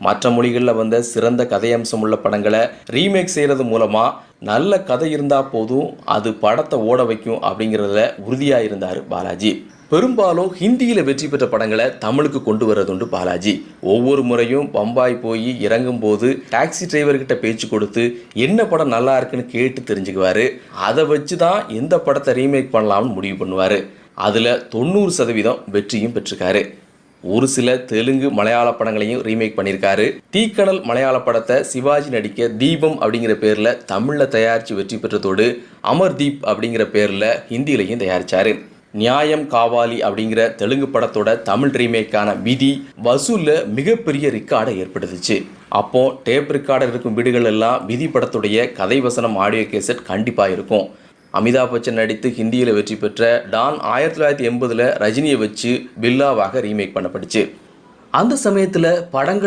மற்ற மொழிகளில் வந்த சிறந்த கதையம்சம் உள்ள படங்களை ரீமேக் செய்கிறது மூலமாக நல்ல கதை இருந்தால் போதும் அது படத்தை ஓட வைக்கும் அப்படிங்கிறதுல உறுதியாக இருந்தார் பாலாஜி. பெரும்பாலும் ஹிந்தியில் வெற்றி பெற்ற படங்களை தமிழுக்கு கொண்டு வர்றதுண்டு பாலாஜி. ஒவ்வொரு முறையும் பம்பாய் போய் இறங்கும் போது டாக்ஸி டிரைவர்கிட்ட பேச்சு கொடுத்து என்ன படம் நல்லா இருக்குன்னு கேட்டு தெரிஞ்சுக்குவார். அதை வச்சு தான் எந்த படத்தை ரீமேக் பண்ணலாம்னு முடிவு பண்ணுவார். அதில் 90% வெற்றியும் பெற்றிருக்காரு. ஒரு சில தெலுங்கு மலையாள படங்களையும் ரீமேக் பண்ணியிருக்காரு. தீக்கடல் மலையாள படத்தை சிவாஜி நடிக்க தீபம் அப்படிங்கிற பேரில் தமிழில் தயாரித்து வெற்றி பெற்றதோடு அமர்தீப் அப்படிங்கிற பேரில் ஹிந்தியிலையும் தயாரித்தார். நியாயம் காவாலி அப்படிங்கிற தெலுங்கு படத்தோட தமிழ் ரீமேக்கான விதி வசூலில் மிகப்பெரிய ரெக்கார்டை ஏற்படுத்துச்சு. அப்போ டேப் ரெக்கார்டர் இருக்கும் வீடுகள் எல்லாம் விதி படத்துடைய கதை வசனம் ஆடியோ கேசட் கண்டிப்பாக இருக்கும். அமிதாப் பச்சன் நடித்து ஹிந்தியில் வெற்றி பெற்ற டான் 1980 ரஜினியை வச்சு பில்லாவாக ரீமேக் பண்ணப்பட்டுச்சு. அந்த சமயத்தில் படங்கள்